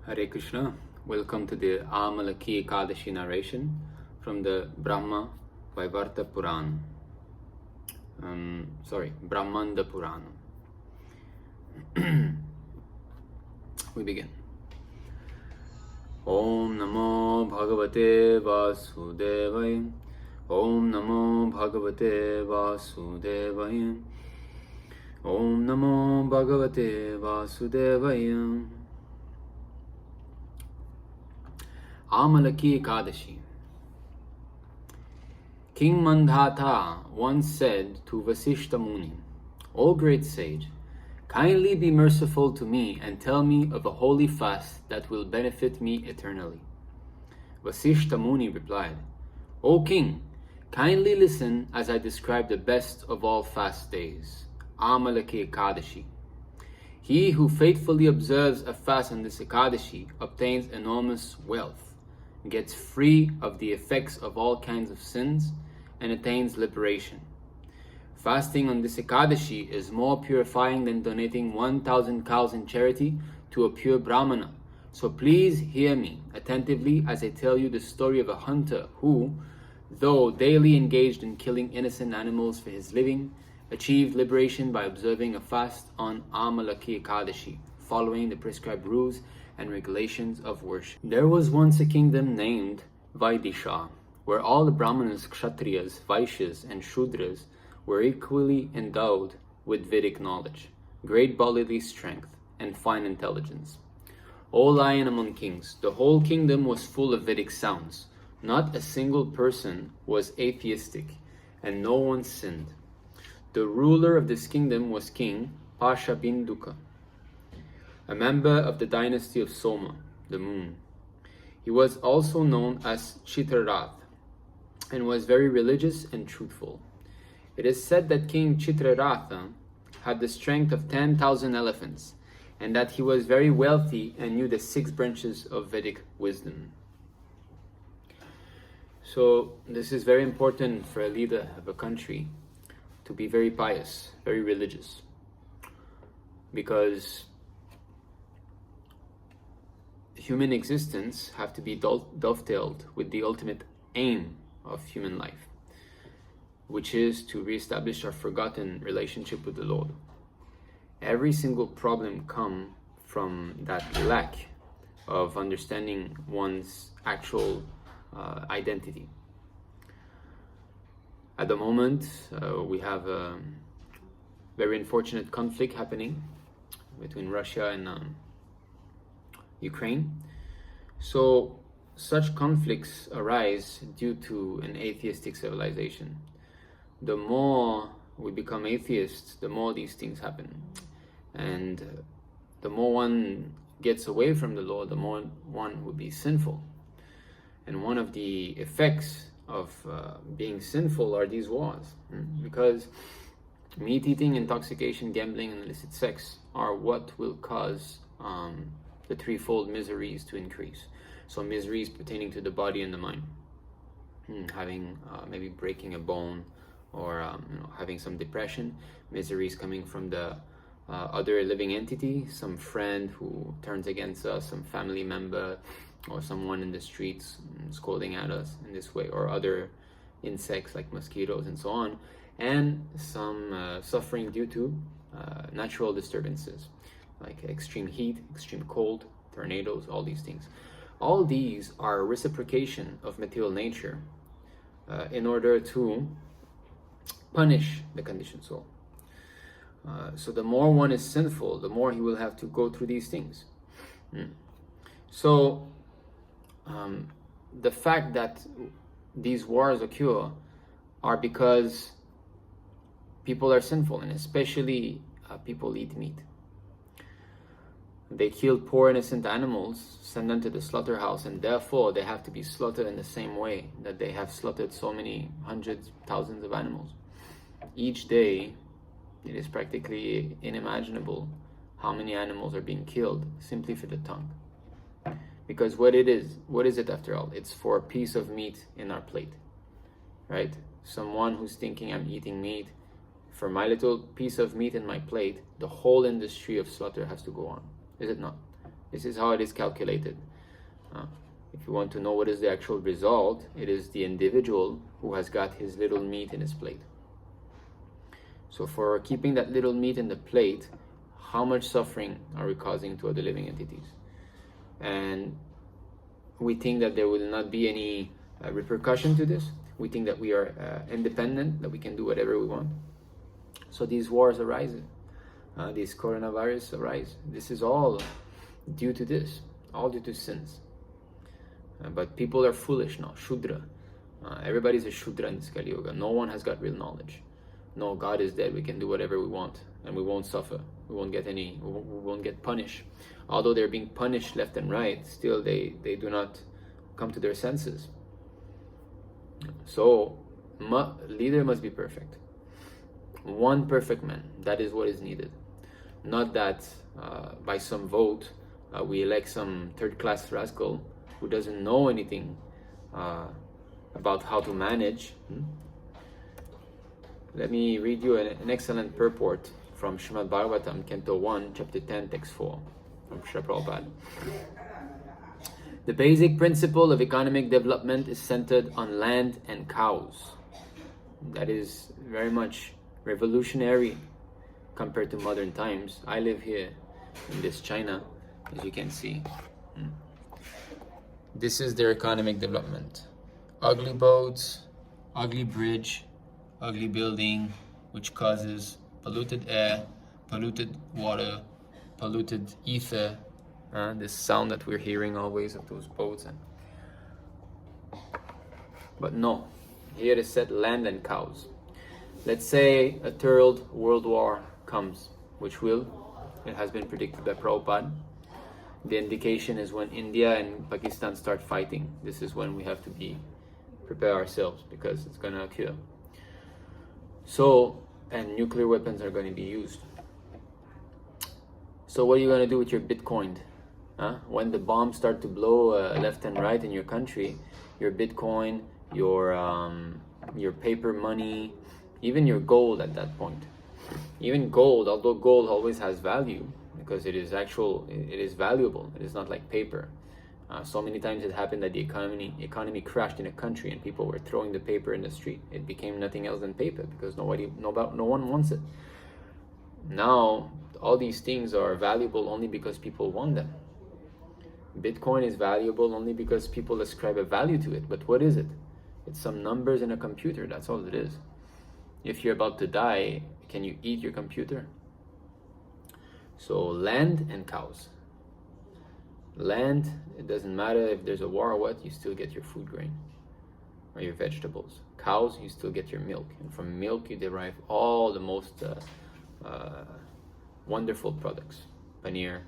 Hare Krishna. Welcome to the Amalaki Ekadasi narration from the Brahma Vaivarta Puran. Brahmanda Puran. We begin. Om Namo Bhagavate Vasudevaya. Om Namo Bhagavate Vasudevaya. Om Namo Bhagavate Vasudevaya. Amalaki Ekadasi. King Mandhata once said to Vasishta Muni, "O great sage, kindly be merciful to me and tell me of a holy fast that will benefit me eternally." Vasishta Muni replied, "O king, kindly listen as I describe the best of all fast days, Amalaki Ekadasi. He who faithfully observes a fast on this Ekadashi obtains enormous wealth, gets free of the effects of all kinds of sins, and attains liberation. Fasting on this Ekadashi is more purifying than donating 1,000 cows in charity to a pure Brahmana. So please hear me attentively as I tell you the story of a hunter who, though daily engaged in killing innocent animals for his living, achieved liberation by observing a fast on Amalaki Ekadashi, following the prescribed rules and regulations of worship. There was once a kingdom named Vaidisha, where all the Brahmanas, Kshatriyas, Vaishyas, and Shudras were equally endowed with Vedic knowledge, great bodily strength, and fine intelligence. O lion among kings, the whole kingdom was full of Vedic sounds. Not a single person was atheistic, and no one sinned. The ruler of this kingdom was King Pashabinduka, a member of the dynasty of Soma, the moon. He was also known as Chitrarath and was very religious and truthful. It is said that King Chitraratha had the strength of 10,000 elephants and that he was very wealthy and knew the 6 branches of Vedic wisdom. So this is very important for a leader of a country to be very pious, very religious, because human existence have to be dovetailed with the ultimate aim of human life, which is to reestablish our forgotten relationship with the Lord. Every single problem comes from that lack of understanding one's actual identity. At the moment, we have a very unfortunate conflict happening between Russia and Ukraine. So such conflicts arise due to an atheistic civilization. The more we become atheists, the more these things happen. And the more one gets away from the Lord, the more one would be sinful. And one of the effects of being sinful are these wars. Because meat eating, intoxication, gambling, and illicit sex are what will cause the threefold miseries to increase. So miseries pertaining to the body and the mind, having maybe breaking a bone, or having some depression. Miseries coming from the other living entity, some friend who turns against us, some family member, or someone in the streets scolding at us in this way, or other insects like mosquitoes and so on, and some suffering due to natural disturbances like extreme heat, extreme cold, tornadoes, all these things. All these are a reciprocation of material nature in order to punish the conditioned soul. So the more one is sinful, the more he will have to go through these things. So the fact that these wars occur are because people are sinful, and especially people eat meat. They kill poor innocent animals, send them to the slaughterhouse, and therefore they have to be slaughtered in the same way that they have slaughtered so many hundreds, thousands of animals. Each day, it is practically unimaginable how many animals are being killed simply for the tongue. Because what is it after all? It's for a piece of meat in our plate, right? Someone who's thinking, I'm eating meat, for my little piece of meat in my plate, the whole industry of slaughter has to go on. Is it not? This is how it is calculated. If you want to know what is the actual result, it is the individual who has got his little meat in his plate. So for keeping that little meat in the plate, how much suffering are we causing to other living entities? And we think that there will not be any repercussion to this. We think that we are independent, that we can do whatever we want. So these wars arise, these coronavirus arise. This is all due to this, all due to sins. But people are foolish now, Shudra. Everybody's a Shudra in this Kali Yuga. No one has got real knowledge. No, God is dead. We can do whatever we want, and we won't suffer. We won't get punished. Although they're being punished left and right, still they do not come to their senses. So, leader must be perfect. One perfect man. That is what is needed. Not that by some vote we elect some third-class rascal who doesn't know anything about how to manage. Let me read you an excellent purport from Srimad Bhagavatam, Canto 1, Chapter 10, Text 4, from Srila Prabhupada. The basic principle of economic development is centered on land and cows. That is very much revolutionary compared to modern times. I live here in this China, as you can see. This is their economic development. Ugly boats, ugly bridge, ugly building, which causes polluted air, polluted water, polluted ether. This sound that we're hearing always of those boats. But no, here is said land and cows. Let's say a third world war comes, which will. It has been predicted by Prabhupada. The indication is when India and Pakistan start fighting. This is when we have to prepare ourselves, because it's going to occur. So, and nuclear weapons are going to be used. So what are you going to do with your Bitcoin? When the bombs start to blow left and right in your country, your Bitcoin, your paper money, even your gold at that point. Even gold, although gold always has value, because it is valuable. It is not like paper. So many times it happened that the economy crashed in a country and people were throwing the paper in the street. It became nothing else than paper because no one wants it. Now all these things are valuable only because people want them. Bitcoin is valuable only because people ascribe a value to it. But what is it? It's some numbers in a computer. That's all it is. If you're about to die, can you eat your computer? So land and cows. Land, it doesn't matter if there's a war or what, you still get your food grain or your vegetables. Cows, you still get your milk. And from milk, you derive all the most wonderful products. Paneer,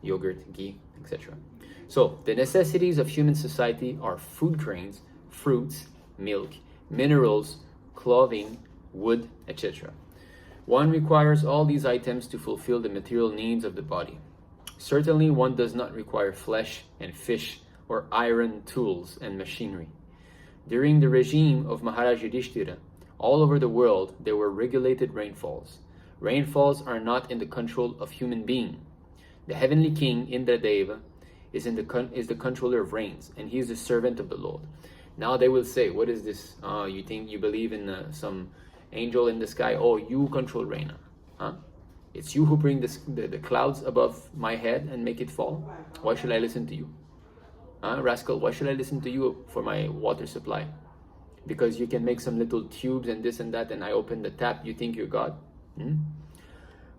yogurt, ghee, etc. So, the necessities of human society are food grains, fruits, milk, minerals, clothing, wood, etc. One requires all these items to fulfill the material needs of the body. Certainly, one does not require flesh and fish or iron tools and machinery. During the regime of Maharaj Yudhishthira, all over the world there were regulated rainfalls. Rainfalls are not in the control of human being. The heavenly king Indradeva is the controller of rains, and he is the servant of the Lord. Now they will say, what is this? You think you believe in some angel in the sky? Oh, you control rain. It's you who bring the clouds above my head and make it fall. Why should I listen to you? Rascal, why should I listen to you for my water supply? Because you can make some little tubes and this and that, and I open the tap, you think you're God?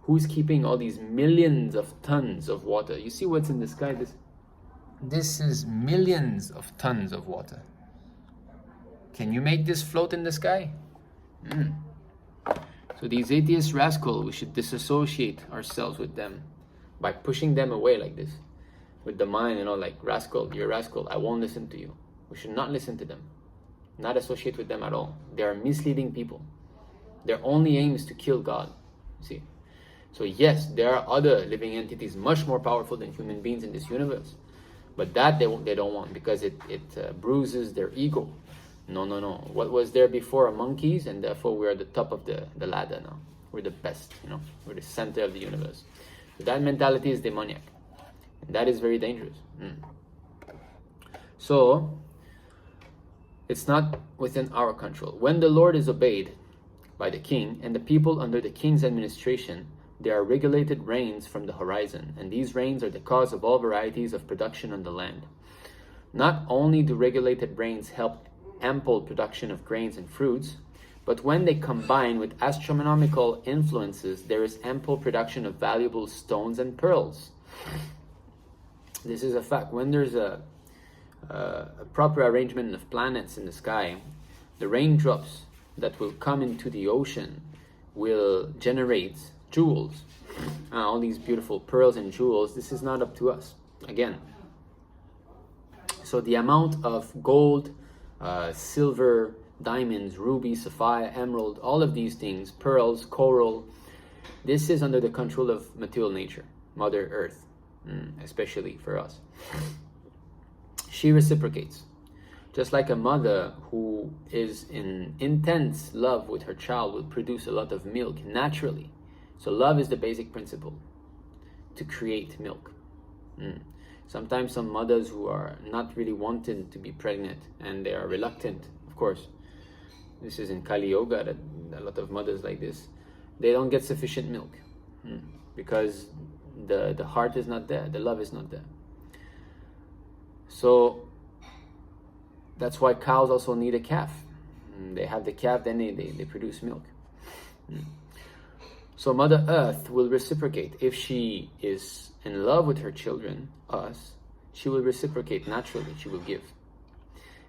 Who's keeping all these millions of tons of water? You see what's in the sky? This is millions of tons of water. Can you make this float in the sky? So these atheist rascals, we should disassociate ourselves with them by pushing them away like this. With the mind, like, rascal, you're a rascal, I won't listen to you. We should not listen to them. Not associate with them at all. They are misleading people. Their only aim is to kill God. See? So yes, there are other living entities much more powerful than human beings in this universe. But that they don't want, because it bruises their ego. No. What was there before are monkeys, and therefore we are the top of the ladder now. We're the best, we're the center of the universe. That mentality is demoniac. And that is very dangerous. So, it's not within our control. When the Lord is obeyed by the king and the people under the king's administration, there are regulated rains from the horizon, and these rains are the cause of all varieties of production on the land. Not only do regulated rains help ample production of grains and fruits, but when they combine with astronomical influences, there is ample production of valuable stones and pearls. This is a fact. When there's a proper arrangement of planets in the sky, the raindrops that will come into the ocean will generate jewels. All these beautiful pearls and jewels, this is not up to us. Again. So the amount of gold, silver, diamonds, ruby, sapphire, emerald, all of these things, pearls, coral, this is under the control of material nature, Mother Earth, especially for us. She reciprocates. Just like a mother who is in intense love with her child will produce a lot of milk naturally. So love is the basic principle to create milk. Sometimes some mothers who are not really wanting to be pregnant and they are reluctant, of course, this is in Kali Yoga that a lot of mothers like this, they don't get sufficient milk because the heart is not there, the love is not there. So that's why cows also need a calf. They have the calf, then they produce milk. So Mother Earth will reciprocate. If she is in love with her children, us, she will reciprocate naturally, she will give.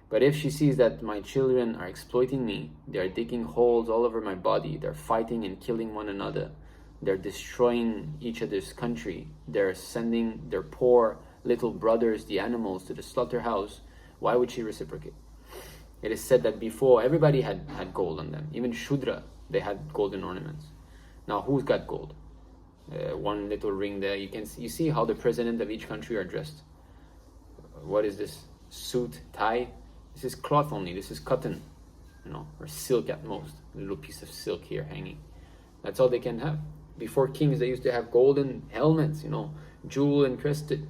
But if she sees that my children are exploiting me, they are digging holes all over my body, they're fighting and killing one another, they're destroying each other's country, they're sending their poor little brothers, the animals, to the slaughterhouse, why would she reciprocate? It is said that before, everybody had gold on them. Even Shudra, they had golden ornaments. Now, who's got gold? One little ring there. You see how the president of each country are dressed. What is this? Suit, tie? This is cloth only. This is cotton, or silk at most. A little piece of silk here hanging. That's all they can have. Before kings, they used to have golden helmets, jewel encrusted,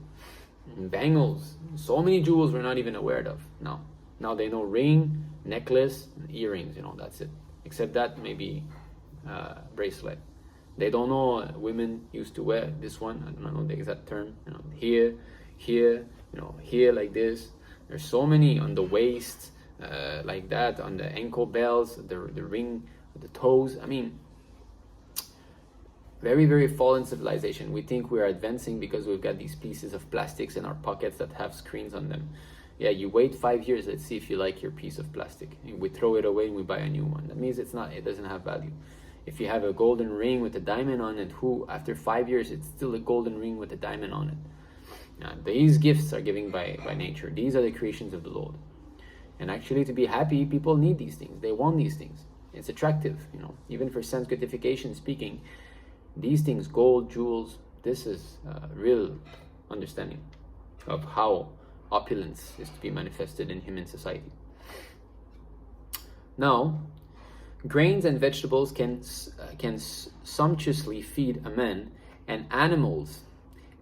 bangles. So many jewels we're not even aware of now. Now they know ring, necklace, and earrings. That's it. Except that maybe bracelet. They don't know women used to wear this one. I don't know the exact term. Here, here like this. There's so many on the waist, like that, on the ankle bells, the ring, the toes. I mean, very, very fallen civilization. We think we're advancing because we've got these pieces of plastics in our pockets that have screens on them. Yeah, you wait 5 years, let's see if you like your piece of plastic. And we throw it away and we buy a new one. That means it doesn't have value. If you have a golden ring with a diamond on it, after 5 years, it's still a golden ring with a diamond on it. These gifts are given by nature. These are the creations of the Lord. And actually, to be happy, people need these things. They want these things. It's attractive, even for sense gratification speaking. These things, gold, jewels, this is real understanding of how opulence is to be manifested in human society. Now, grains and vegetables can sumptuously feed a man, and animals,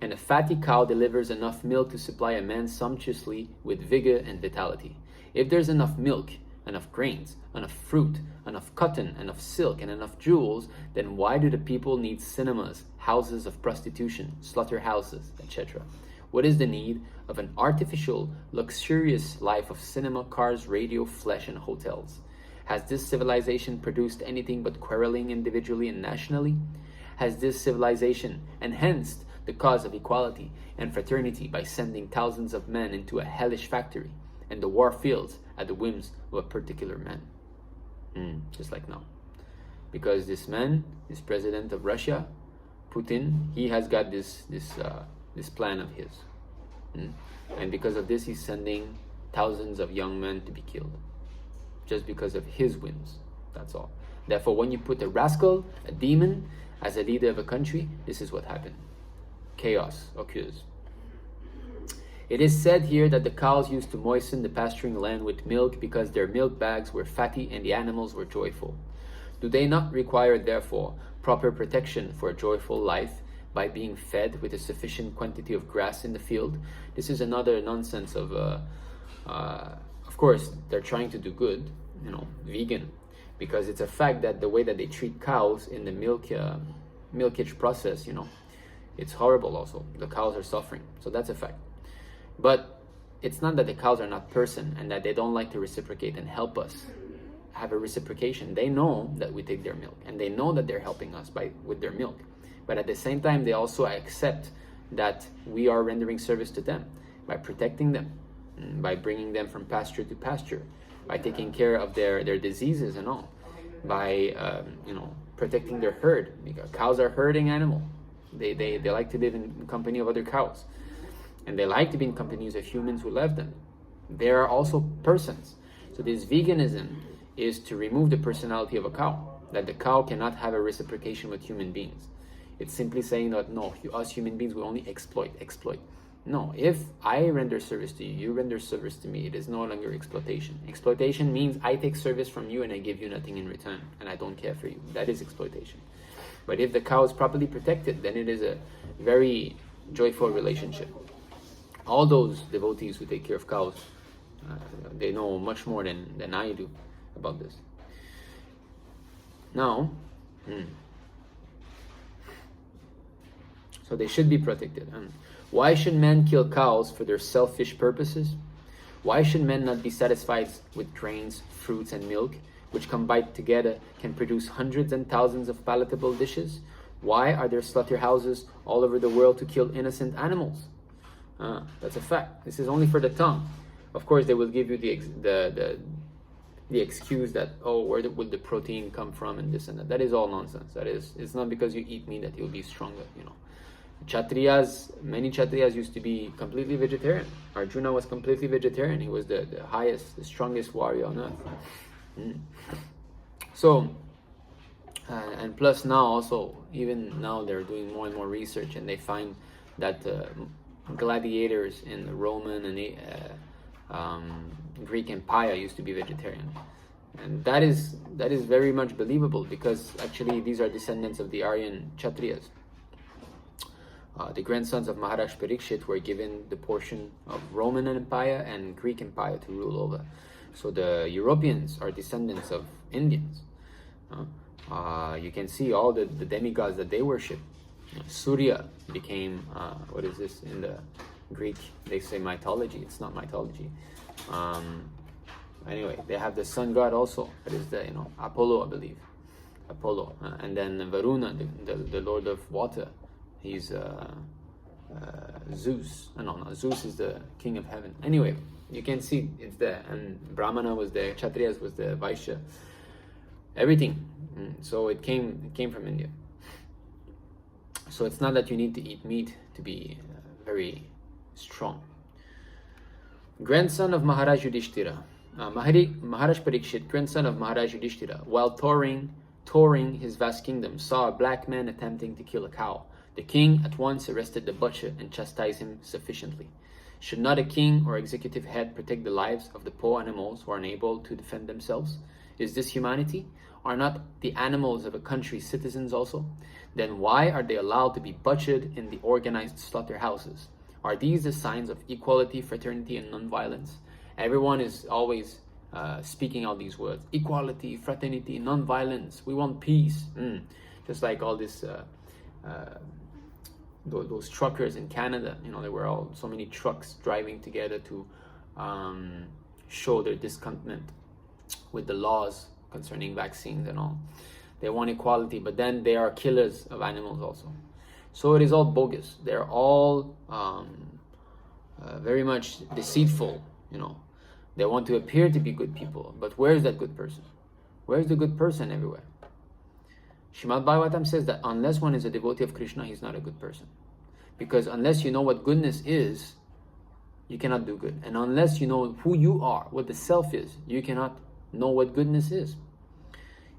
and a fatty cow delivers enough milk to supply a man sumptuously with vigor and vitality. If there's enough milk, enough grains, enough fruit, enough cotton, enough silk, and enough jewels, then why do the people need cinemas, houses of prostitution, slaughterhouses, etc.? What is the need of an artificial, luxurious life of cinema, cars, radio, flesh, and hotels? Has this civilization produced anything but quarreling individually and nationally? Has this civilization enhanced the cause of equality and fraternity by sending thousands of men into a hellish factory and the war fields at the whims of a particular man? Just like now. Because this man, this president of Russia, Putin, he has got this plan of his. And because of this, he's sending thousands of young men to be killed. Just because of his whims. That's all. Therefore, when you put a rascal, a demon, as a leader of a country, this is what happened. Chaos occurs. It is said here that the cows used to moisten the pasturing land with milk because their milk bags were fatty and the animals were joyful. Do they not require, therefore, proper protection for a joyful life, by being fed with a sufficient quantity of grass in the field. This is another nonsense of course, they're trying to do good, vegan, because it's a fact that the way that they treat cows in the milkage process, it's horrible also. The cows are suffering, so that's a fact. But it's not that the cows are not person and that they don't like to reciprocate and help us have a reciprocation. They know that we take their milk, and they know that they're helping us with their milk. But at the same time, they also accept that we are rendering service to them by protecting them, by bringing them from pasture to pasture, by taking care of their diseases and all, by protecting their herd, because cows are herding animal. They like to live in company of other cows, and they like to be in companies of humans who love them. They are also persons. So this veganism is to remove the personality of a cow, that the cow cannot have a reciprocation with human beings. It's simply saying that no, us human beings will only exploit. No, if I render service to you, you render service to me, it is no longer exploitation. Exploitation means I take service from you and I give you nothing in return, and I don't care for you. That is exploitation. But if the cow is properly protected, then it is a very joyful relationship. All those devotees who take care of cows, they know much more than I do about this. Now, so they should be protected. Why should men kill cows for their selfish purposes? Why should men not be satisfied with grains, fruits, and milk, which combined together can produce hundreds and thousands of palatable dishes? Why are there slaughterhouses all over the world to kill innocent animals? That's a fact. This is only for the tongue. Of course, they will give you the excuse that, where would the protein come from and this and that. That is all nonsense. It's not because you eat meat that you'll be stronger, Many Kshatriyas used to be completely vegetarian. Arjuna was completely vegetarian. He was the highest, the strongest warrior on earth. So, and plus now also, even now they're doing more and more research, and they find that gladiators in the Roman and Greek Empire used to be vegetarian. And that is very much believable, because actually these are descendants of the Aryan Kshatriyas. The grandsons of Maharaj Parikshit were given the portion of Roman Empire and Greek Empire to rule over. So the Europeans are descendants of Indians. You can see all the demigods that they worship. Surya became, what is this in the Greek? They say mythology. It's not mythology. Anyway, they have the sun god also. That is the Apollo, I believe. Apollo, and then Varuna, the lord of water. He's Zeus. No, Zeus is the king of heaven. Anyway, you can see it's there. And Brahmana was there, Kshatriyas was there, Vaishya. Everything. So it came from India. So it's not that you need to eat meat to be very strong. Grandson of Maharaj Yudhishthira. Maharaj Parikshit, grandson of Maharaj Yudhishthira, while touring his vast kingdom, saw a black man attempting to kill a cow. The king at once arrested the butcher and chastised him sufficiently. Should not a king or executive head protect the lives of the poor animals who are unable to defend themselves? Is this humanity? Are not the animals of a country citizens also? Then why are they allowed to be butchered in the organized slaughterhouses? Are these the signs of equality, fraternity, and non-violence? Everyone is always speaking out these words: equality, fraternity, non-violence. We want peace. Just like all this, those truckers in Canada. There were so many trucks driving together to show their discontent with the laws concerning vaccines and all. They want equality, but then they are killers of animals also. So it is all bogus. They're all very much deceitful. They want to appear to be good people, but where's that good person? Where's the good person everywhere? Srimad Bhagavatam says that unless one is a devotee of Krishna, he's not a good person. Because unless you know what goodness is, you cannot do good. And unless you know who you are, what the self is, you cannot know what goodness is.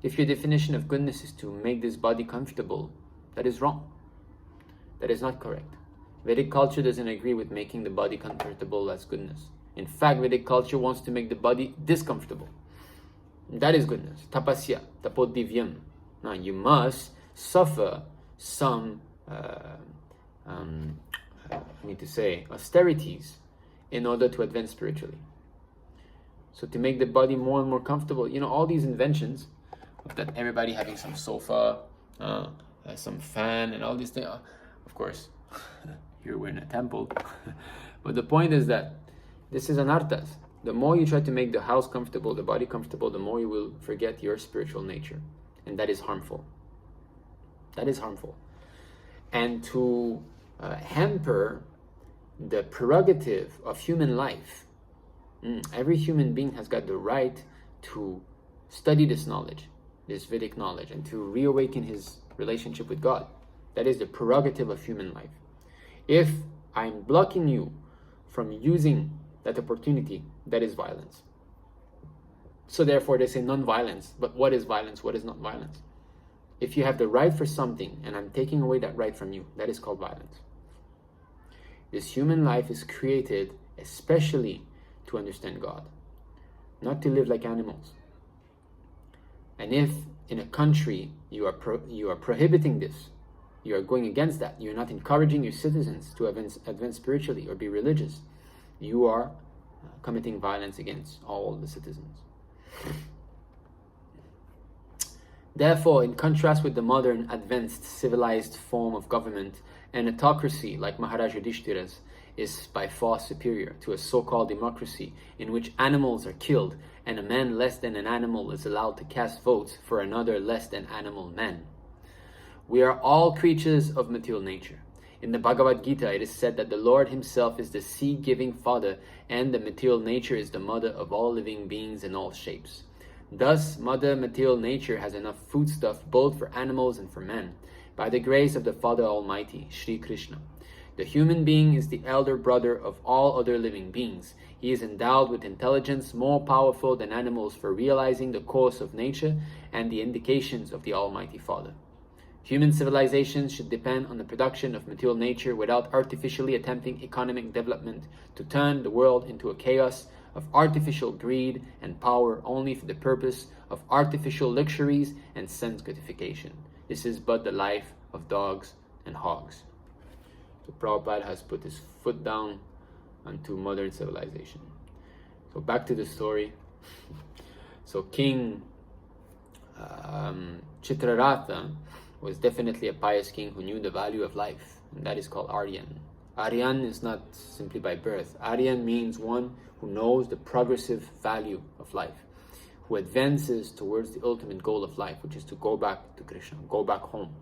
If your definition of goodness is to make this body comfortable, that is wrong. That is not correct. Vedic culture doesn't agree with making the body comfortable as goodness. In fact, Vedic culture wants to make the body discomfortable. That is goodness. Tapasya, tapodivyam. Now you must suffer some austerities in order to advance spiritually. So to make the body more and more comfortable, all these inventions of that everybody having some sofa, some fan, and all these things. Of course, here we're in a temple. But the point is that this is anartas. The more you try to make the house comfortable, the body comfortable, the more you will forget your spiritual nature. And that is harmful. That is harmful. And to hamper the prerogative of human life, every human being has got the right to study this knowledge, this Vedic knowledge, and to reawaken his relationship with God. That is the prerogative of human life. If I'm blocking you from using that opportunity, that is violence. So therefore they say non-violence. But what is violence? What is not violence? If you have the right for something and I'm taking away that right from you, that is called violence. This human life is created especially to understand God, not to live like animals. And if in a country you are prohibiting this, you are going against that, you're not encouraging your citizens to advance spiritually or be religious, you are committing violence against all the citizens. Therefore, in contrast with the modern, advanced, civilized form of government, an autocracy like Maharaj Yudhishthira's is by far superior to a so-called democracy in which animals are killed and a man less than an animal is allowed to cast votes for another less than animal man. We are all creatures of material nature. In the Bhagavad Gita, it is said that the Lord himself is the seed-giving father and the material nature is the mother of all living beings in all shapes. Thus, Mother Material Nature has enough foodstuff both for animals and for men, by the grace of the Father Almighty, Sri Krishna. The human being is the elder brother of all other living beings. He is endowed with intelligence more powerful than animals for realizing the course of nature and the indications of the Almighty Father. Human civilizations should depend on the production of material nature without artificially attempting economic development to turn the world into a chaos of artificial greed and power only for the purpose of artificial luxuries and sense gratification. This is but the life of dogs and hogs. So Prabhupada has put his foot down onto modern civilization. So back to the story. So King Chitraratha was definitely a pious king who knew the value of life, and that is called Aryan. Aryan is not simply by birth. Aryan means one who knows the progressive value of life, who advances towards the ultimate goal of life, which is to go back to Krishna, go back home,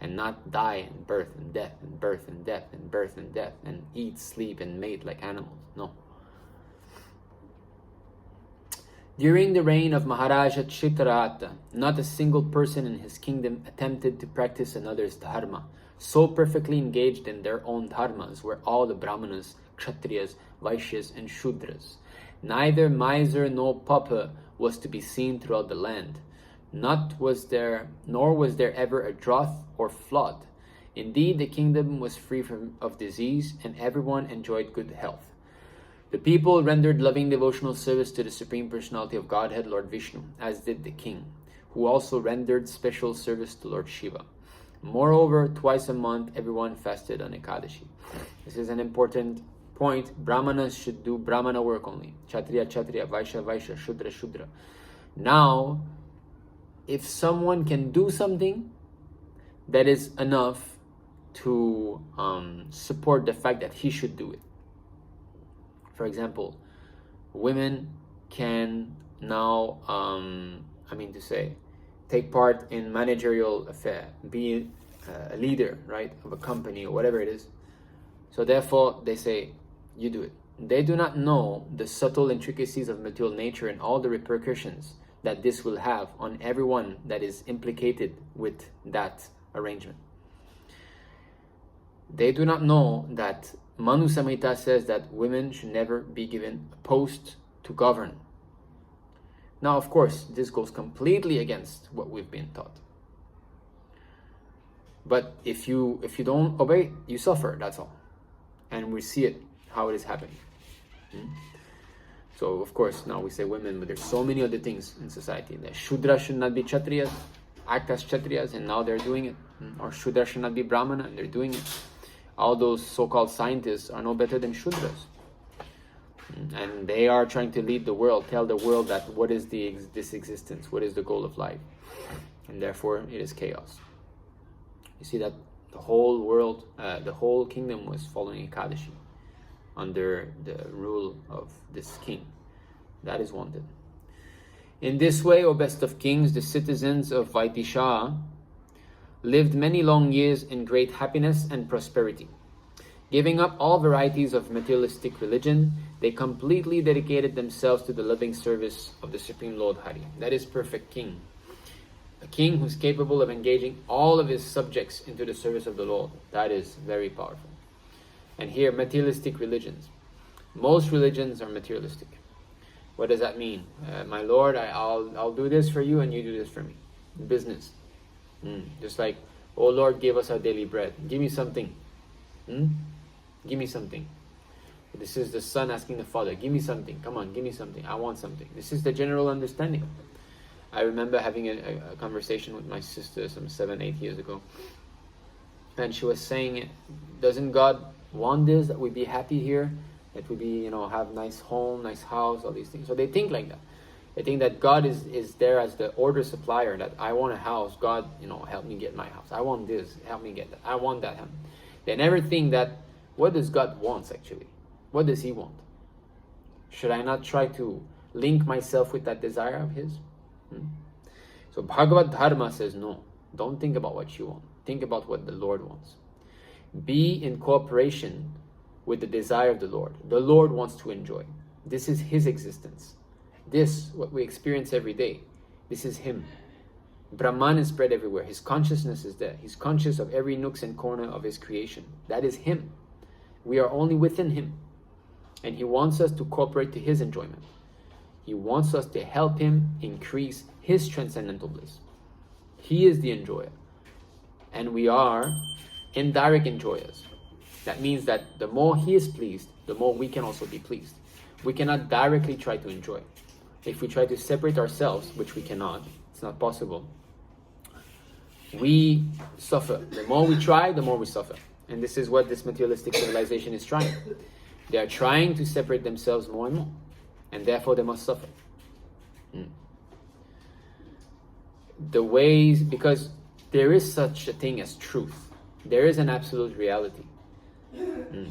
and not die and birth and death and birth and death and birth and death and eat, sleep, and mate like animals. No. During the reign of Maharaja Chitraratha, not a single person in his kingdom attempted to practice another's dharma. So perfectly engaged in their own dharmas were all the Brahmanas, Kshatriyas, Vaishyas, and Shudras. Neither miser nor pauper was to be seen throughout the land. Nor was there ever a drought or flood. Indeed, the kingdom was free of disease, and everyone enjoyed good health. The people rendered loving devotional service to the Supreme Personality of Godhead, Lord Vishnu, as did the king, who also rendered special service to Lord Shiva. Moreover, twice a month, everyone fasted on Ekadasi. This is an important point. Brahmanas should do Brahmana work only. Kshatriya, Kshatriya, Vaishya, Vaishya, Shudra, Shudra. Now, if someone can do something, that is enough to support the fact that he should do it. For example, women can now, take part in managerial affair, be a leader, right, of a company or whatever it is. So therefore, they say, you do it. They do not know the subtle intricacies of material nature and all the repercussions that this will have on everyone that is implicated with that arrangement. They do not know that Manu Samhita says that women should never be given a post to govern. Now, of course, this goes completely against what we've been taught. But if you don't obey, you suffer, that's all. And we see it, how it is happening. So, of course, now we say women, but there's so many other things in society. The Shudra should not be Kshatriyas, act as Kshatriyas, and now they're doing it. Or Shudra should not be Brahmana, and they're doing it. all those so-called scientists are no better than Shudras. And they are trying to lead the world, tell the world that what is this existence, what is the goal of life. And therefore it is chaos. You see that the whole world, the whole kingdom was following Ekadashi under the rule of this king. That is wanted. In this way, O best of kings, the citizens of Vaitisha lived many long years in great happiness and prosperity. Giving up all varieties of materialistic religion, they completely dedicated themselves to the loving service of the Supreme Lord Hari. That is perfect king. A king who's capable of engaging all of his subjects into the service of the Lord. That is very powerful. And here, materialistic religions. Most religions are materialistic. What does that mean? My Lord, I'll do this for you and you do this for me. Business. Just like, oh Lord, give us our daily bread. Give me something. Give me something. This is the son asking the father, give me something. Come on, give me something. I want something. This is the general understanding. I remember having a conversation with my sister some 7-8 years ago. And she was saying, doesn't God want this, that we be happy here? That we be, have nice home, nice house, all these things. So they think like that. They think that God is there as the order supplier, that I want a house, God, help me get my house. I want this, help me get that. I want that. They never think that, what does God want actually? What does He want? Should I not try to link myself with that desire of His? So Bhagavad Dharma says, no, don't think about what you want. Think about what the Lord wants. Be in cooperation with the desire of the Lord. The Lord wants to enjoy. This is His existence. This, what we experience every day, this is Him. Brahman is spread everywhere. His consciousness is there. He's conscious of every nooks and corner of His creation. That is Him. We are only within Him. And He wants us to cooperate to His enjoyment. He wants us to help Him increase His transcendental bliss. He is the enjoyer. And we are indirect enjoyers. That means that the more He is pleased, the more we can also be pleased. We cannot directly try to enjoy. If we try to separate ourselves, which we cannot, it's not possible, we suffer. The more we try, the more we suffer. And this is what this materialistic civilization is trying. They are trying to separate themselves more and more. And therefore they must suffer. The ways, because there is such a thing as truth. There is an absolute reality.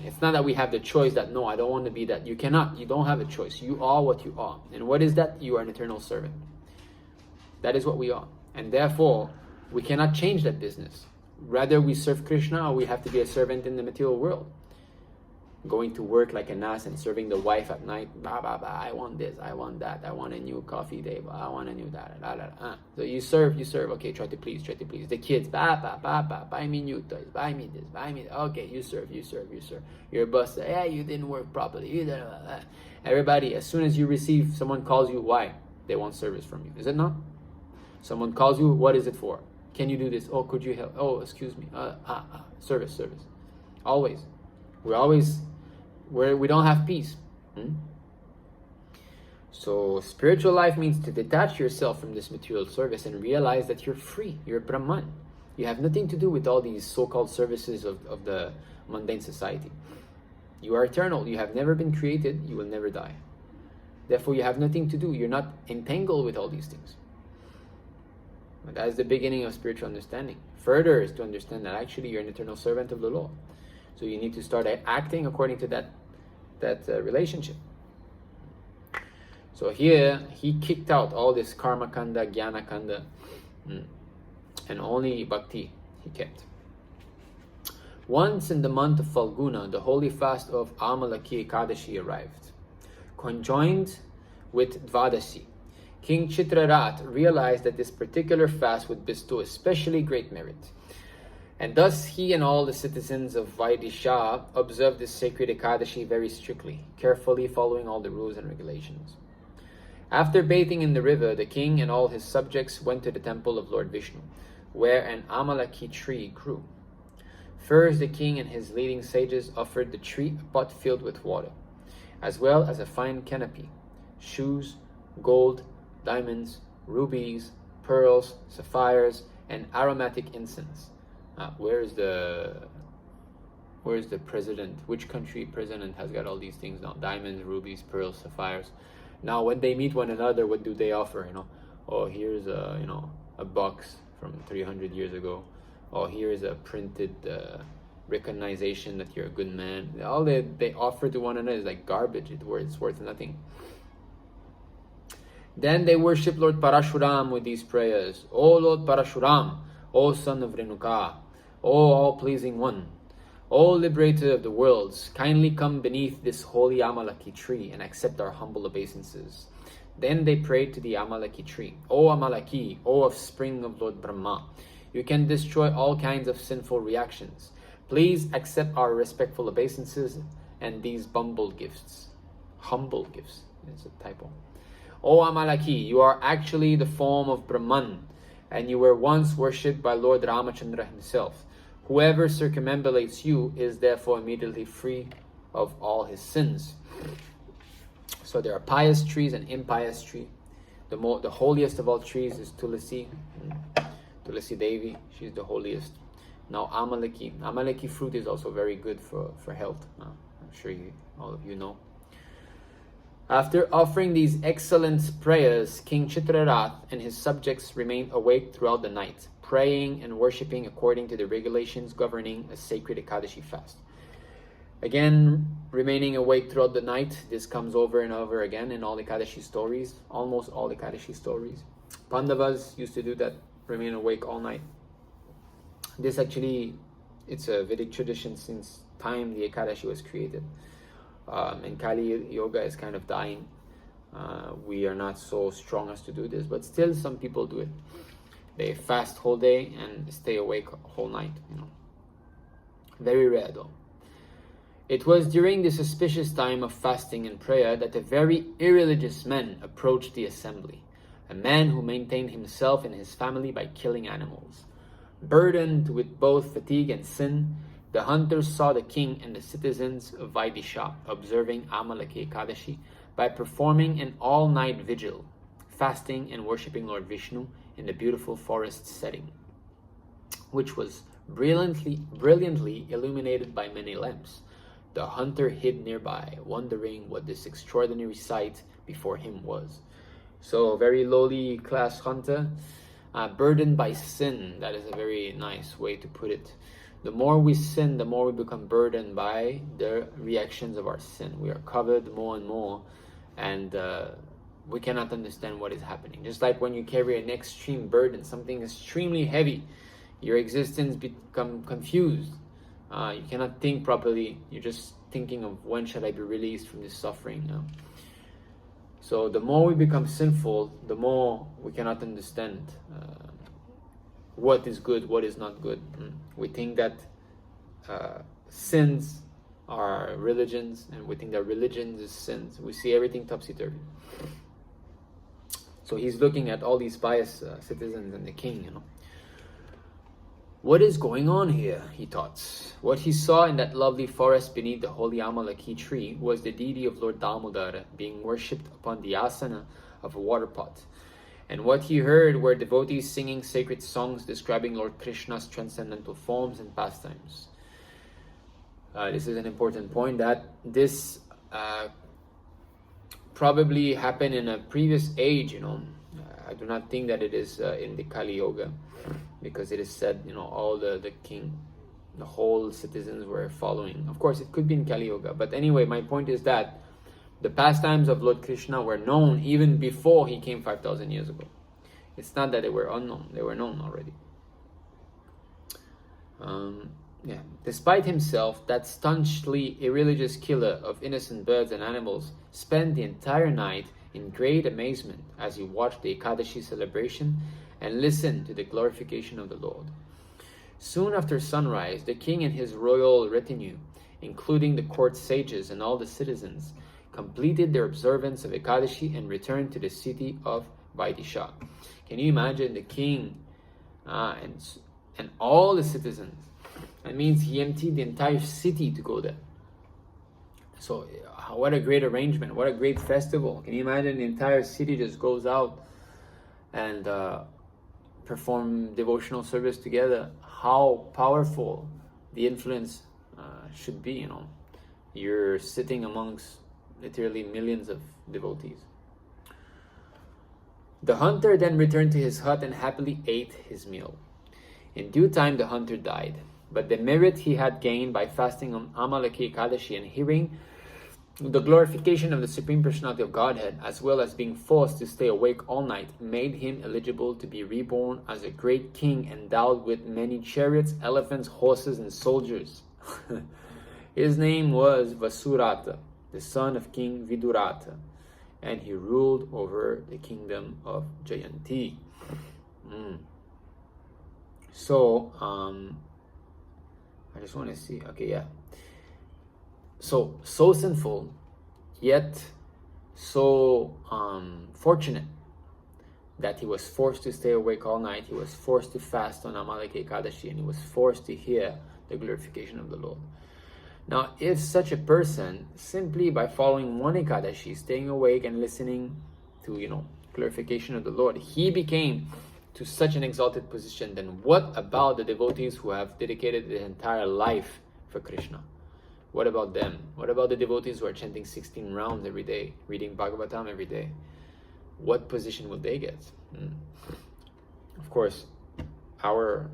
It's not that we have the choice that, no, I don't want to be that. You cannot. You don't have a choice. You are what you are. And what is that? You are an eternal servant. That is what we are. And therefore, we cannot change that business. Rather, we serve Krishna, or we have to be a servant in the material world. Going to work like an ass and serving the wife at night. I want this, I want that, I want a new coffee table, I want a new that. So you serve. Okay, try to please. The kids, buy me new toys, buy me this, buy me that. Okay, you serve. Your boss says, hey, you didn't work properly. Everybody, as soon as you receive, someone calls you, why? They want service from you. Is it not? Someone calls you, what is it for? Can you do this? Oh, could you help? Oh, excuse me. Service. Always. We don't have peace. So spiritual life means to detach yourself from this material service and realize that you're free. You're Brahman. You have nothing to do with all these so-called services of the mundane society. You are eternal. You have never been created. You will never die. Therefore, you have nothing to do. You're not entangled with all these things. But that is the beginning of spiritual understanding. Further is to understand that actually you're an eternal servant of the Lord. So you need to start acting according to that relationship. So here, he kicked out all this karma kanda, jnana kanda, and only bhakti he kept. Once in the month of Falguna, the holy fast of Amalaki Ekadasi arrived. Conjoined with Dvadasi, King Chitrarat realized that this particular fast would bestow especially great merit. And thus he and all the citizens of Vaidisha observed this sacred Ekadashi very strictly, carefully following all the rules and regulations. After bathing in the river, the king and all his subjects went to the temple of Lord Vishnu, where an Amalaki tree grew. First, the king and his leading sages offered the tree a pot filled with water, as well as a fine canopy, shoes, gold, diamonds, rubies, pearls, sapphires, and aromatic incense. Where is the Where's the president? Which country president has got all these things now? Diamonds, rubies, pearls, sapphires. Now when they meet one another, what do they offer? Oh, here's a box from 300 years ago. Oh, here's a printed recognition that you're a good man. All they offer to one another is like garbage. It's worth nothing. Then they worship Lord Parashuram with these prayers. O Lord Parashuram, O son of Renuka, O all-pleasing one, O liberator of the worlds, kindly come beneath this holy Amalaki tree and accept our humble obeisances. Then they prayed to the Amalaki tree. O Amalaki, O offspring of Lord Brahma, you can destroy all kinds of sinful reactions. Please accept our respectful obeisances and these humble gifts. Humble gifts. It's a typo. O Amalaki, you are actually the form of Brahman, and you were once worshipped by Lord Ramachandra himself. Whoever circumambulates you is therefore immediately free of all his sins. So there are pious trees and impious trees. The holiest of all trees is Tulasi. Tulasi Devi, she's the holiest. Now Amalaki. Amalaki fruit is also very good for health. I'm sure all of you know. After offering these excellent prayers, King Chitrarath and his subjects remained awake throughout the night, praying and worshipping according to the regulations governing a sacred Ekadashi fast. Again, remaining awake throughout the night, this comes over and over again in all Ekadashi stories, almost all Ekadashi stories. Pandavas used to do that, remain awake all night. This actually, it's a Vedic tradition since time the Ekadashi was created. And Kali Yoga is kind of dying. We are not so strong as to do this, but still some people do it. They fast whole day and stay awake whole night. Very rare though. It was during this auspicious time of fasting and prayer that a very irreligious man approached the assembly, a man who maintained himself and his family by killing animals. Burdened with both fatigue and sin, the hunters saw the king and the citizens of Vaidisha observing Amalaki Ekadasi by performing an all-night vigil, fasting and worshipping Lord Vishnu in the beautiful forest setting, which was brilliantly illuminated by many lamps. The hunter hid nearby, wondering what this extraordinary sight before him was. So, very lowly class hunter, burdened by sin. That is a very nice way to put it. The more we sin, the more we become burdened by the reactions of our sin. We are covered more and more, and we cannot understand what is happening. Just like when you carry an extreme burden, something extremely heavy, your existence become confused. You cannot think properly. You're just thinking of when shall I be released from this suffering. So the more we become sinful, the more we cannot understand what is good, what is not good. We think that sins are religions, and we think that religions is sins. We see everything topsy-turvy. So he's looking at all these pious citizens and the king, What is going on here, he thought. What he saw in that lovely forest beneath the holy Amalaki tree was the deity of Lord Damodara being worshipped upon the asana of a water pot. And what he heard were devotees singing sacred songs describing Lord Krishna's transcendental forms and pastimes. This is an important point, that this probably happened in a previous age, I do not think that it is in the Kali Yoga, because it is said, all the king, the whole citizens were following. Of course, it could be in Kali Yoga, but anyway, my point is that the pastimes of Lord Krishna were known even before he came 5,000 years ago. It's not that they were unknown, they were known already. Despite himself, that staunchly irreligious killer of innocent birds and animals spent the entire night in great amazement as he watched the Ekadashi celebration and listened to the glorification of the Lord. Soon after sunrise, the king and his royal retinue, including the court sages and all the citizens, completed their observance of Ekadashi and returned to the city of Vaidisha. Can you imagine the king and all the citizens? That means he emptied the entire city to go there. So what a great arrangement, what a great festival. Can you imagine the entire city just goes out and perform devotional service together? How powerful the influence should be, You're sitting amongst literally millions of devotees. The hunter then returned to his hut and happily ate his meal. In due time the hunter died, but the merit he had gained by fasting on Amalaki Ekadasi and hearing the glorification of the Supreme Personality of Godhead, as well as being forced to stay awake all night, made him eligible to be reborn as a great king endowed with many chariots, elephants, horses, and soldiers. His name was Vasurata, the son of King Vidurata, and he ruled over the kingdom of Jayanti. So, I just want to see. Okay, yeah. So sinful, yet so fortunate that he was forced to stay awake all night. He was forced to fast on Amalaki Ekadasi, and he was forced to hear the glorification of the Lord. Now, if such a person, simply by following one Ekadashi, staying awake and listening to, glorification of the Lord, he became to such an exalted position, then what about the devotees who have dedicated their entire life for Krishna? What about them? What about the devotees who are chanting 16 rounds every day, reading Bhagavatam every day? What position will they get? Of course, our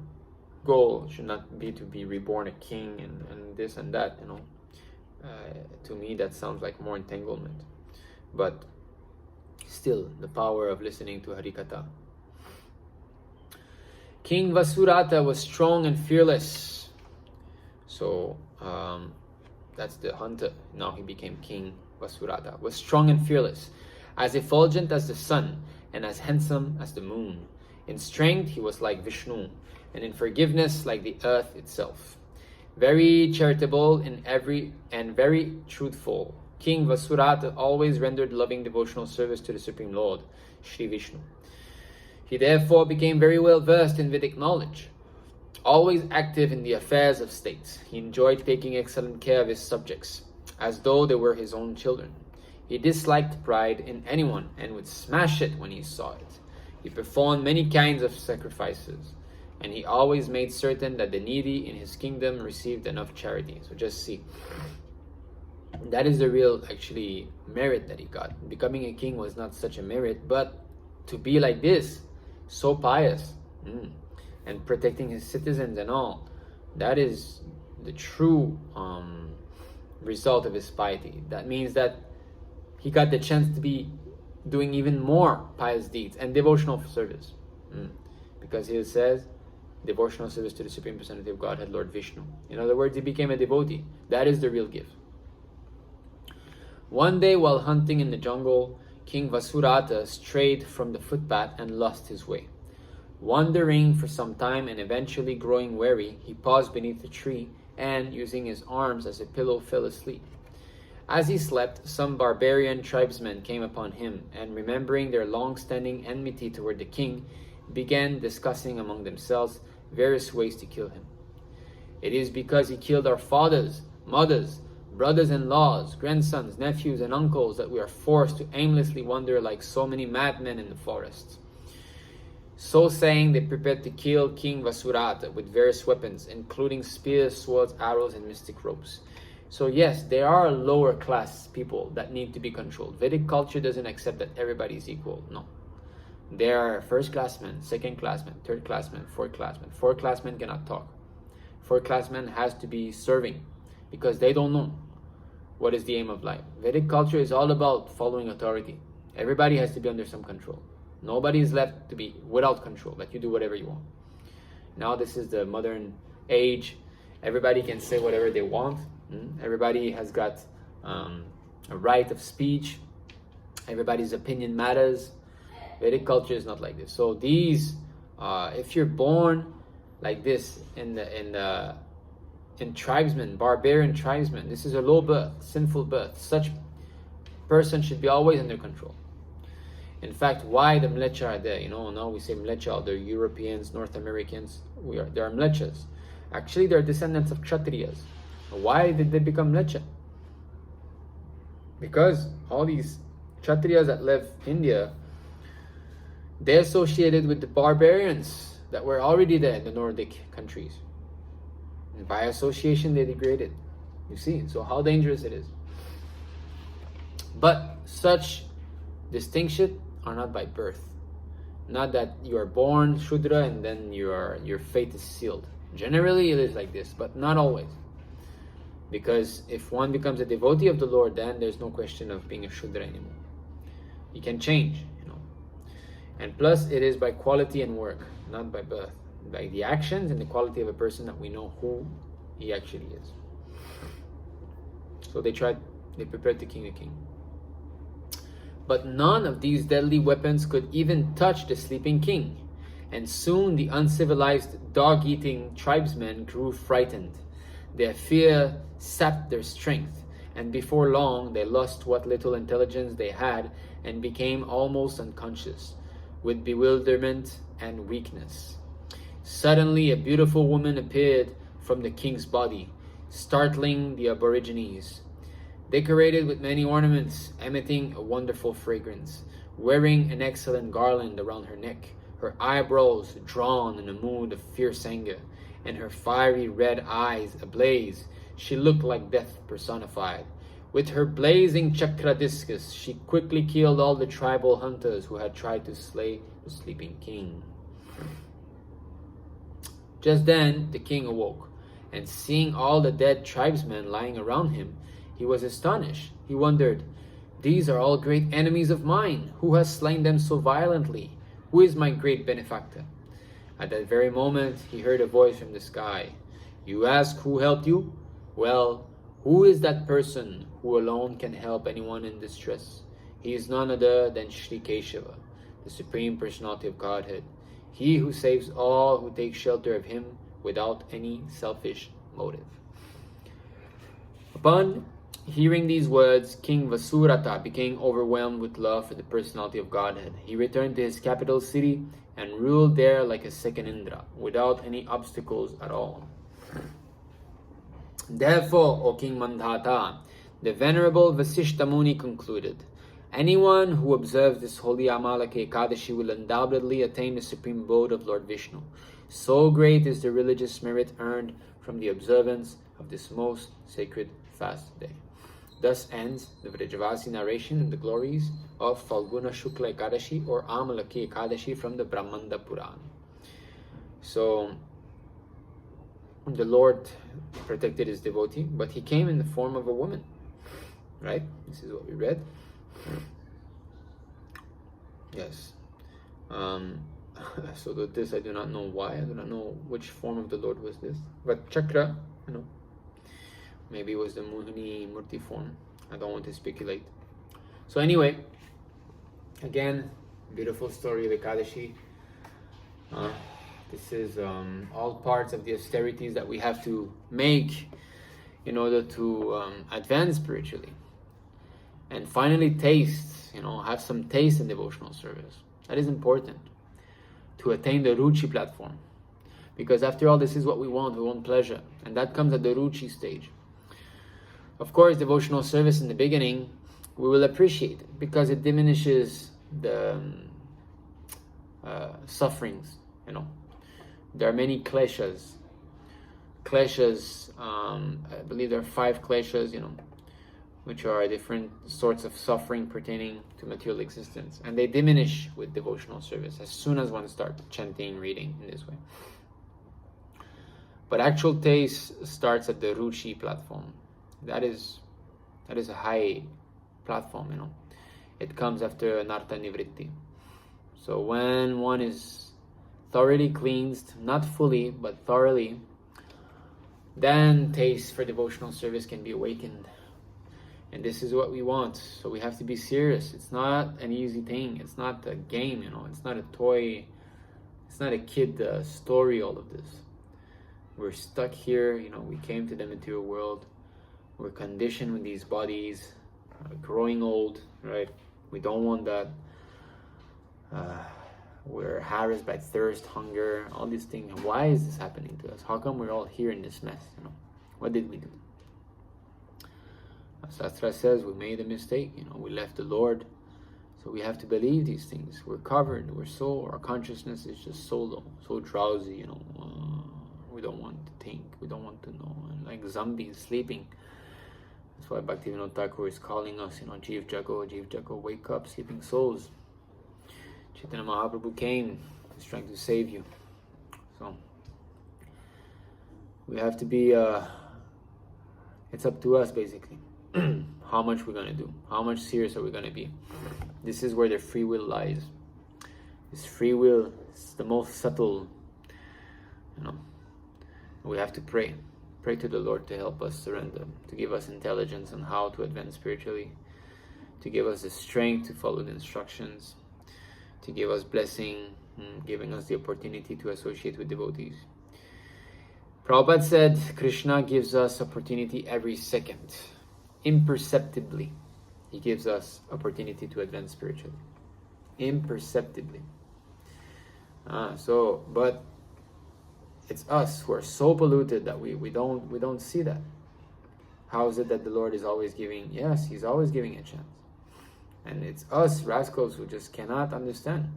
goal should not be to be reborn a king and this and that, to me that sounds like more entanglement, but still the power of listening to Harikatha. King Vasurata was strong and fearless. So that's the hunter. Now he became King Vasurata. Was strong and fearless, as effulgent as the sun and as handsome as the moon. In strength he was like Vishnu, and in forgiveness like the earth itself. Very charitable in every and very truthful. King Vasurata always rendered loving devotional service to the Supreme Lord, Shri Vishnu. He therefore became very well versed in Vedic knowledge. Always active in the affairs of state, he enjoyed taking excellent care of his subjects, as though they were his own children. He disliked pride in anyone and would smash it when he saw it. He performed many kinds of sacrifices, and he always made certain that the needy in his kingdom received enough charity. So just see, that is the real actually merit that he got. Becoming a king was not such a merit, but to be like this, so pious, and protecting his citizens and all, that is the true result of his piety. That means that he got the chance to be doing even more pious deeds and devotional service, because he says devotional service to the Supreme Personality of Godhead, Lord Vishnu. In other words, he became a devotee. That is the real gift. One day while hunting in the jungle, King Vasurata strayed from the footpath and lost his way. Wandering for some time and eventually growing weary, he paused beneath a tree and, using his arms as a pillow, fell asleep. As he slept, some barbarian tribesmen came upon him, and remembering their long-standing enmity toward the king, began discussing among themselves various ways to kill him. It is because he killed our fathers, mothers, brothers-in-laws, grandsons, nephews, and uncles that we are forced to aimlessly wander like so many madmen in the forests. So saying, they prepared to kill King Vasurata with various weapons, including spears, swords, arrows, and mystic ropes. So yes, there are lower class people that need to be controlled. Vedic culture doesn't accept that everybody is equal. No. There are first classmen, second classmen, third classmen, fourth classmen. Fourth classmen cannot talk. Fourth classmen has to be serving because they don't know what is the aim of life. Vedic culture is all about following authority. Everybody has to be under some control. Nobody is left to be without control, that you do whatever you want. Now this is the modern age. Everybody can say whatever they want. Everybody has got a right of speech. Everybody's opinion matters. Vedic culture is not like this. So these, if you're born like this in tribesmen, barbarian tribesmen, this is a low birth, sinful birth. Such person should be always under control. In fact, why the Mlecha are there? Now we say Mlecha, they're Europeans, North Americans. They are Mlechas. Actually, they're descendants of Kshatriyas. Why did they become Mlecha? Because all these Kshatriyas that left India, they associated with the barbarians that were already there in the Nordic countries. And by association, they degrade it. You see, so how dangerous it is. But such distinctions are not by birth. Not that you are born Shudra and then your fate is sealed. Generally, it is like this, but not always. Because if one becomes a devotee of the Lord, then there's no question of being a Shudra anymore. He can change, And plus, it is by quality and work, not by birth. By the actions and the quality of a person that we know who he actually is. So they prepared to king the king. But none of these deadly weapons could even touch the sleeping king. And soon the uncivilized, dog-eating tribesmen grew frightened. Their fear sapped their strength, and before long they lost what little intelligence they had and became almost unconscious, with bewilderment and weakness. Suddenly a beautiful woman appeared from the king's body, startling the aborigines. Decorated with many ornaments, emitting a wonderful fragrance, wearing an excellent garland around her neck, her eyebrows drawn in a mood of fierce anger, and her fiery red eyes ablaze, she looked like death personified. With her blazing chakra discus, she quickly killed all the tribal hunters who had tried to slay the sleeping king. Just then the king awoke, and seeing all the dead tribesmen lying around him, he was astonished. He wondered, "These are all great enemies of mine. Who has slain them so violently? Who is my great benefactor?" At that very moment, he heard a voice from the sky. "You ask who helped you? Well, who is that person who alone can help anyone in distress? He is none other than Shri Keshava, the Supreme Personality of Godhead. He who saves all who take shelter of him without any selfish motive." Upon hearing these words, King Vasurata became overwhelmed with love for the personality of Godhead. He returned to his capital city and ruled there like a second Indra, without any obstacles at all. Therefore, O King Mandhata, the venerable Vasishta Muni concluded, "Anyone who observes this holy Amalaki Ekadasi will undoubtedly attain the supreme abode of Lord Vishnu. So great is the religious merit earned from the observance of this most sacred fast day." Thus ends the Vrajavasi narration in the glories of Falguna Shukla Ekadashi or Amalaki Ekadashi from the Brahmanda Purana. So the Lord protected his devotee, but he came in the form of a woman. Right? This is what we read. Yes. So this I do not know why. I do not know which form of the Lord was this. But chakra, maybe it was the Mohini Murti form. I don't want to speculate. So anyway, again, beautiful story of Ekadashi. This is all parts of the austerities that we have to make in order to advance spiritually. And finally taste, have some taste in devotional service. That is important to attain the Ruchi platform. Because after all, this is what we want pleasure. And that comes at the Ruchi stage. Of course, devotional service in the beginning, we will appreciate it because it diminishes the sufferings, There are many kleshas. I believe there are 5 kleshas, which are different sorts of suffering pertaining to material existence. And they diminish with devotional service as soon as one starts chanting, reading in this way. But actual taste starts at the Ruchi platform. That is a high platform, It comes after Narta Nivritti. So when one is thoroughly cleansed, not fully, but thoroughly, then taste for devotional service can be awakened. And this is what we want. So we have to be serious. It's not an easy thing. It's not a game, It's not a toy. It's not a kid story, all of this. We're stuck here, we came to the material world. We're conditioned with these bodies, growing old, right? We don't want that. We're harassed by thirst, hunger, all these things. Why is this happening to us? How come we're all here in this mess? What did we do? Sastra says we made a mistake. We left the Lord. So we have to believe these things. We're covered. Our consciousness is just so low, so drowsy. We don't want to think, we don't want to know, and like zombies sleeping. That's why Bhaktivinoda Thakur is calling us, Jeev Jago, wake up, sleeping souls. Chaitanya Mahaprabhu came, he's trying to save you. So we have to be, it's up to us basically, how much we're going to do, how much serious are we going to be. This is where the free will lies. This free will is the most subtle, we have to pray to the Lord to help us surrender, to give us intelligence on how to advance spiritually, to give us the strength to follow the instructions, to give us blessing, giving us the opportunity to associate with devotees. Prabhupada said Krishna gives us opportunity every second. Imperceptibly, he gives us opportunity to advance spiritually. Imperceptibly. But it's us who are so polluted that we don't see that. How is it that the Lord is always giving? Yes, he's always giving a chance. And it's us rascals who just cannot understand.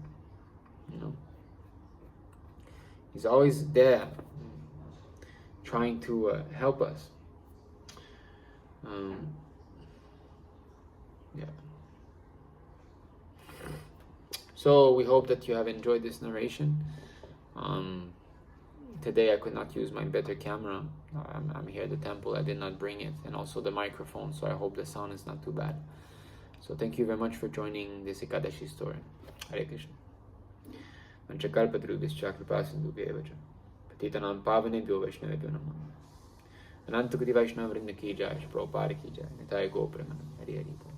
He's always there trying to help us. So we hope that you have enjoyed this narration. Today I could not use my better camera. I'm here at the temple, I did not bring it, and also the microphone, so I hope the sound is not too bad. So thank you very much for joining this Ekadashi story. Hare Krishna. Vanchakalpadrubhischa kripasindubhyevacha patitanam pavanebhyo vaishnavebhyo namah. Ananta Koti Vaishnava Vrinda ki jai, Prabhupada ki jai, Nitai Go Premanam. Hare Hare.